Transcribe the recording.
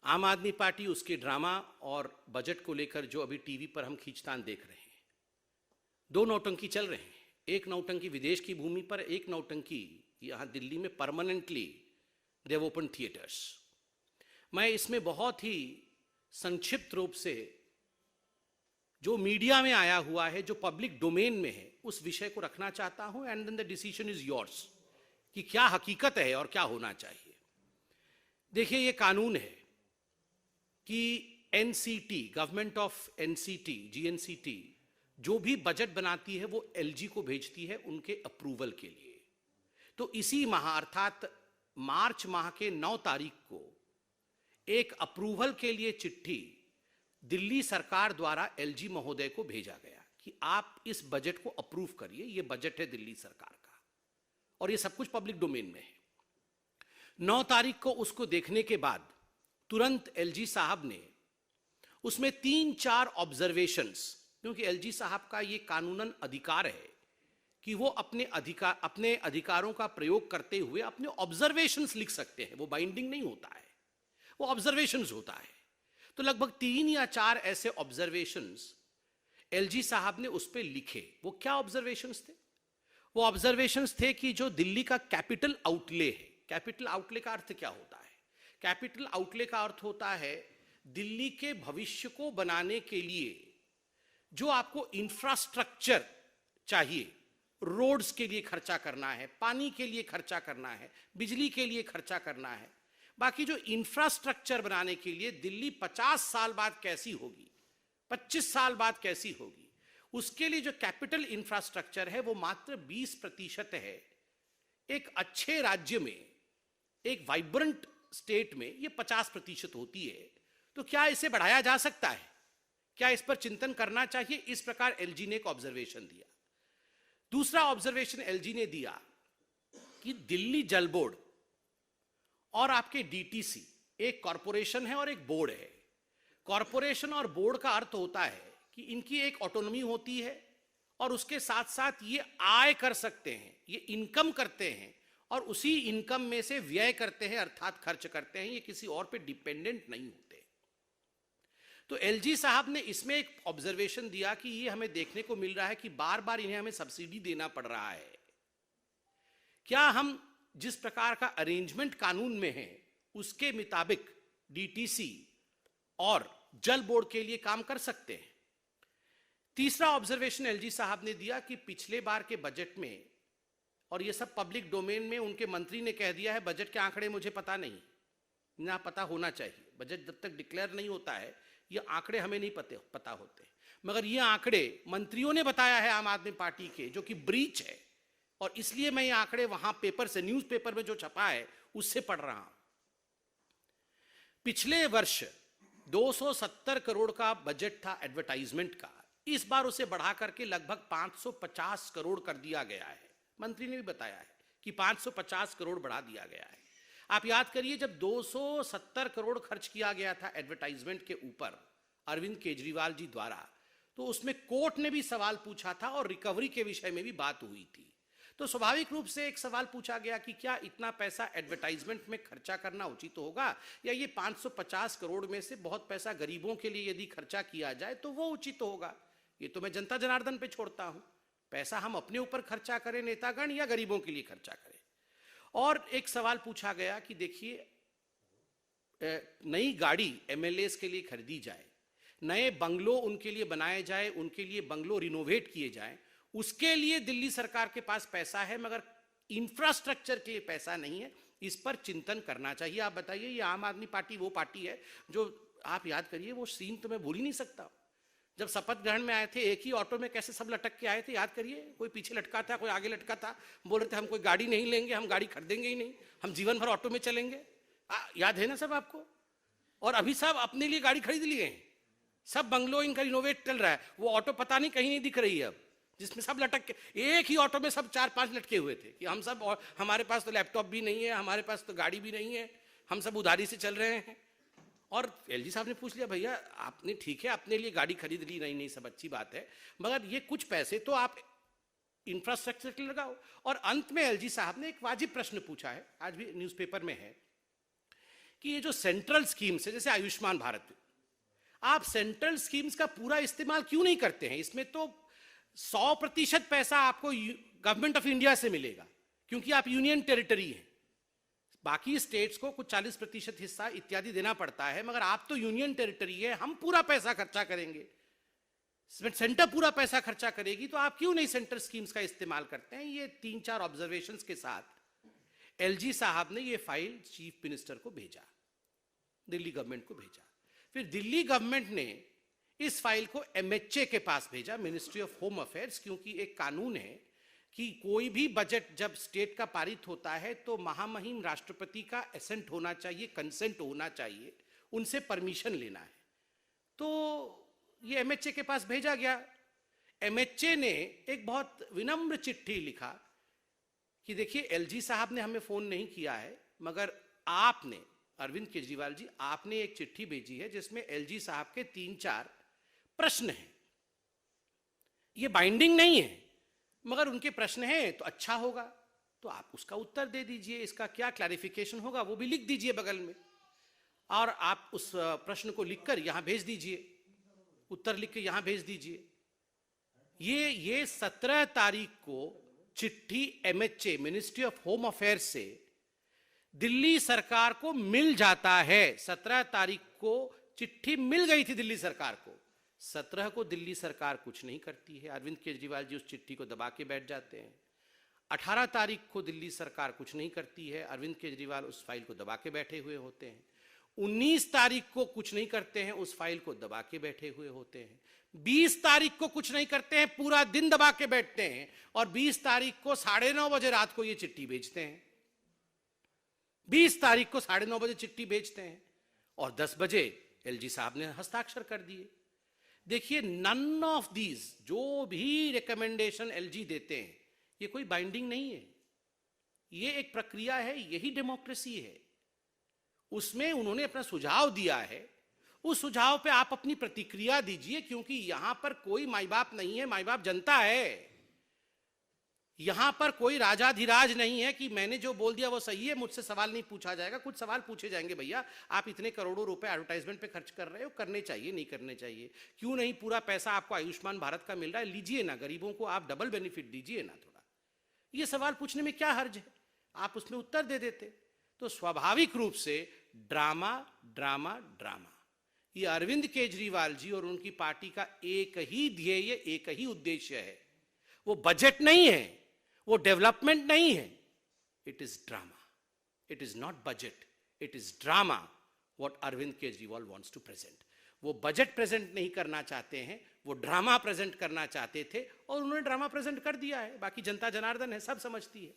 आम आदमी पार्टी उसके ड्रामा और बजट को लेकर जो अभी टीवी पर हम खींचतान देख रहे हैं, दो नौटंकी चल रहे हैं। एक नौटंकी विदेश की भूमि पर, एक नौटंकी यहाँ दिल्ली में परमानेंटली देव ओपन थिएटर्स। मैं इसमें बहुत ही संक्षिप्त रूप से जो मीडिया में आया हुआ है, जो पब्लिक डोमेन में है, उस विषय को रखना चाहता हूं and then the decision is yours कि क्या हकीकत है और क्या होना चाहिए। देखिए, ये कानून है कि NCT, government of NCT, GNCT, जो भी बजट बनाती है वो एलजी को भेजती है उनके अप्रूवल के लिए। तो इसी माह अर्थात मार्च माह के 9 तारीख को एक अप्रूवल के लिए चिट्ठी दिल्ली सरकार द्वारा एलजी महोदय को भेजा गया कि आप इस बजट को अप्रूव करिए। ये बजट है दिल्ली सरकार का और ये सब कुछ पब्लिक डोमेन में है। 9 तारीख को उसको देखने के बाद तुरंत एलजी साहब ने उसमें 3-4 ऑब्जर्वेशंस, क्योंकि एलजी साहब का ये कानूनन अधिकार है कि वो अपने अधिकारों का प्रयोग करते हुए अपने ऑब्जर्वेशंस लिख सकते हैं। वो बाइंडिंग नहीं होता है, वो ऑब्जर्वेशंस होता है। तो लगभग 3 या 4 ऐसे ऑब्जर्वेशंस एलजी साहब ने उस पर लिखे। वो क्या ऑब्जर्वेशंस थे? वो ऑब्जर्वेशंस थे कि जो दिल्ली का कैपिटल आउटले है, कैपिटल आउटले का अर्थ क्या होता है? कैपिटल आउटले का अर्थ होता है दिल्ली के भविष्य को बनाने के लिए जो आपको इंफ्रास्ट्रक्चर चाहिए, रोड्स के लिए खर्चा करना है, पानी के लिए खर्चा करना है, बिजली के लिए खर्चा करना है, बाकी जो इंफ्रास्ट्रक्चर बनाने के लिए दिल्ली 50 साल बाद कैसी होगी, 25 साल बाद कैसी होगी, उसके लिए जो कैपिटल इंफ्रास्ट्रक्चर है वो मात्र 20% है। एक अच्छे राज्य में, एक वाइब्रेंट स्टेट में ये 50% होती है। तो क्या इसे बढ़ाया जा सकता है? क्या इस पर चिंतन करना चाहिए? इस प्रकार एलजी ने एक ऑब्जर्वेशन दिया। दूसरा ऑब्जर्वेशन एलजी ने दिया कि दिल्ली जल बोर्ड और आपके डीटीसी एक कॉरपोरेशन है और एक बोर्ड है। कॉरपोरेशन और बोर्ड का अर्थ होता है कि इनकी एक ऑटोनॉमी होती है और उसके साथ साथ ये आय कर सकते हैं, ये इनकम करते हैं और उसी इनकम में से व्यय करते हैं, अर्थात खर्च करते हैं। ये किसी और पे डिपेंडेंट नहीं होते। तो एलजी साहब ने इसमें एक ऑब्जर्वेशन दिया कि ये हमें देखने को मिल रहा है कि बार बार इन्हें हमें सब्सिडी देना पड़ रहा है। क्या हम जिस प्रकार का अरेंजमेंट कानून में है उसके मुताबिक डीटीसी और जल बोर्ड के लिए काम कर सकते हैं? तीसरा ऑब्जर्वेशन एलजी साहब ने दिया कि पिछले बार के बजट में, और ये सब पब्लिक डोमेन में, उनके मंत्री ने कह दिया है बजट के आंकड़े मुझे पता नहीं, ना पता होना चाहिए। बजट जब तक डिक्लेयर नहीं होता है ये आंकड़े हमें नहीं पता होते। मगर ये आंकड़े मंत्रियों ने बताया है आम आदमी पार्टी के, जो कि ब्रीच है, और इसलिए मैं ये आंकड़े वहां पेपर से, न्यूज़पेपर में जो छपा है उससे पढ़ रहा हूं। पिछले वर्ष 270 करोड़ का बजट था एडवर्टाइजमेंट का, इस बार उसे बढ़ा करके लगभग 550 करोड़ कर दिया गया है। मंत्री ने भी बताया है कि 550 करोड़ बढ़ा दिया गया है। आप याद करिए, जब 270 करोड़ खर्च किया गया था एडवर्टाइजमेंट के ऊपर अरविंद केजरीवाल जी द्वारा, तो उसमें कोर्ट ने भी सवाल पूछा था और रिकवरी के विषय में भी बात हुई थी। तो स्वाभाविक रूप से एक सवाल पूछा गया कि क्या इतना पैसा एडवर्टाइजमेंट में खर्चा करना उचित होगा, या ये 550 करोड़ में से बहुत पैसा गरीबों के लिए यदि खर्चा किया जाए तो वो उचित होगा। ये तो मैं जनता जनार्दन पे छोड़ता हूं, पैसा हम अपने ऊपर खर्चा करें नेतागण या गरीबों के लिए खर्चा करें। और एक सवाल पूछा गया कि देखिए, नई गाड़ी एमएलएस के लिए खरीदी जाए, नए बंगलो उनके लिए बनाए जाए, उनके लिए बंगलो रिनोवेट किए जाए, उसके लिए दिल्ली सरकार के पास पैसा है मगर इंफ्रास्ट्रक्चर के लिए पैसा नहीं है। इस पर चिंतन करना चाहिए। आप बताइए, ये आम आदमी पार्टी वो पार्टी है जो, आप याद करिए, वो सीन तो मैं भूल ही नहीं सकता। जब शपथ ग्रहण में आए थे, एक ही ऑटो में कैसे सब लटक के आए थे, याद करिए। कोई पीछे लटका था, कोई आगे लटका था। बोल रहे थे हम कोई गाड़ी नहीं लेंगे, हम गाड़ी खरीदेंगे ही नहीं, हम जीवन भर ऑटो में चलेंगे। याद है ना सब आपको? और अभी सब अपने लिए गाड़ी खरीद लिए हैं, सब बंगलो इनका रिनोवेट चल रहा है। वो ऑटो पता नहीं कहीं नहीं दिख रही है अब, जिसमें सब लटक के, एक ही ऑटो में सब 4-5 लटके हुए थे कि हम सब, हमारे पास तो लैपटॉप भी नहीं है, हमारे पास तो गाड़ी भी नहीं है, हम सब उधारी से चल रहे हैं। और एलजी साहब ने पूछ लिया, भैया आपने, ठीक है अपने लिए गाड़ी खरीद ली, नहीं सब अच्छी बात है, मगर ये कुछ पैसे तो आप इंफ्रास्ट्रक्चर के लिए लगाओ। और अंत में एलजी साहब ने एक वाजिब प्रश्न पूछा है, आज भी न्यूज़पेपर में है, कि ये जो सेंट्रल स्कीम्स है, जैसे आयुष्मान भारत, आप सेंट्रल स्कीम्स का पूरा इस्तेमाल क्यों नहीं करते हैं? इसमें तो 100% पैसा आपको गवर्नमेंट ऑफ इंडिया से मिलेगा, क्योंकि आप यूनियन टेरिटरी हैं। बाकी स्टेट्स को कुछ 40% हिस्सा इत्यादि देना पड़ता है, मगर आप तो यूनियन टेरिटरी है, हम पूरा पैसा खर्चा करेंगे, सेंटर पूरा पैसा खर्चा करेगी, तो आप क्यों नहीं सेंट्रल स्कीम्स का इस्तेमाल करते हैं? ये 3-4 ऑब्जर्वेशंस के साथ एलजी साहब ने ये फाइल चीफ मिनिस्टर को भेजा, दिल्ली गवर्नमेंट को भेजा। फिर दिल्ली गवर्नमेंट ने इस फाइल को एमएचए के पास भेजा, मिनिस्ट्री ऑफ होम अफेयर्स, क्योंकि एक कानून है कि कोई भी बजट जब स्टेट का पारित होता है तो महामहिम राष्ट्रपति का एसेंट होना चाहिए, कंसेंट होना चाहिए, उनसे परमिशन लेना है। तो ये एमएचए के पास भेजा गया। एमएचए ने एक बहुत विनम्र चिट्ठी लिखा कि देखिए एलजी साहब ने हमें फोन नहीं किया है, मगर आपने, अरविंद केजरीवाल जी, आपने एक चिट्ठी भेजी है जिसमें एलजी साहब के 3-4 प्रश्न हैं। ये बाइंडिंग नहीं है, मगर उनके प्रश्न हैं तो अच्छा होगा, तो आप उसका उत्तर दे दीजिए, इसका क्या क्लैरिफिकेशन होगा वो भी लिख दीजिए बगल में, और आप उस प्रश्न को लिखकर यहां भेज दीजिए, उत्तर लिख के यहां भेज दीजिए। ये 17 तारीख को चिट्ठी MHA, ministry of home affairs से दिल्ली सरकार को मिल जाता है। 17 तारीख को चिट्ठी मिल गई थी दिल्ली सरकार को। 17 को दिल्ली सरकार कुछ नहीं करती है, अरविंद केजरीवाल जी उस चिट्ठी को दबा के बैठ जाते हैं। 18 तारीख को दिल्ली सरकार कुछ नहीं करती है, अरविंद केजरीवाल उस फाइल को दबा के बैठे हुए होते हैं। 19 तारीख को कुछ नहीं करते हैं, उस फाइल को दबा के बैठे हुए होते हैं। 20 तारीख को कुछ नहीं करते हैं, पूरा दिन दबा के बैठते हैं, और 20 तारीख को 9:30 बजे रात को ये चिट्ठी भेजते हैं। 20 तारीख को 9:30 बजे चिट्ठी भेजते हैं और 10 बजे एलजी साहब ने हस्ताक्षर कर दिए। देखिए, नन ऑफ दीज, जो भी रिकमेंडेशन एलजी देते हैं, ये कोई बाइंडिंग नहीं है, ये एक प्रक्रिया है, यही डेमोक्रेसी है। उसमें उन्होंने अपना सुझाव दिया है, उस सुझाव पे आप अपनी प्रतिक्रिया दीजिए, क्योंकि यहां पर कोई माई बाप नहीं है, माई बाप जनता है। यहां पर कोई राजाधिराज नहीं है कि मैंने जो बोल दिया वो सही है, मुझसे सवाल नहीं पूछा जाएगा। कुछ सवाल पूछे जाएंगे, भैया आप इतने करोड़ों रुपए एडवर्टाइजमेंट पे खर्च कर रहे हो, करने चाहिए नहीं करने चाहिए, क्यों नहीं पूरा पैसा आपको आयुष्मान भारत का मिल रहा है, लीजिए ना, गरीबों को आप डबल बेनिफिट दीजिए ना थोड़ा। ये सवाल पूछने में क्या हर्ज है, आप उसमें उत्तर दे देते। तो स्वाभाविक रूप से ड्रामा ड्रामा ड्रामा। ये अरविंद केजरीवाल जी और उनकी पार्टी का एक ही ध्येय, एक ही उद्देश्य है, वो बजट नहीं है, वो डेवलपमेंट नहीं है, it is drama, it is not budget, it is drama what Arvind Kejriwal wants to present. वो बजट प्रेजेंट नहीं करना चाहते हैं, वो ड्रामा प्रेजेंट करना चाहते थे, और उन्होंने ड्रामा प्रेजेंट कर दिया है। बाकी जनता जनार्दन है, सब समझती है।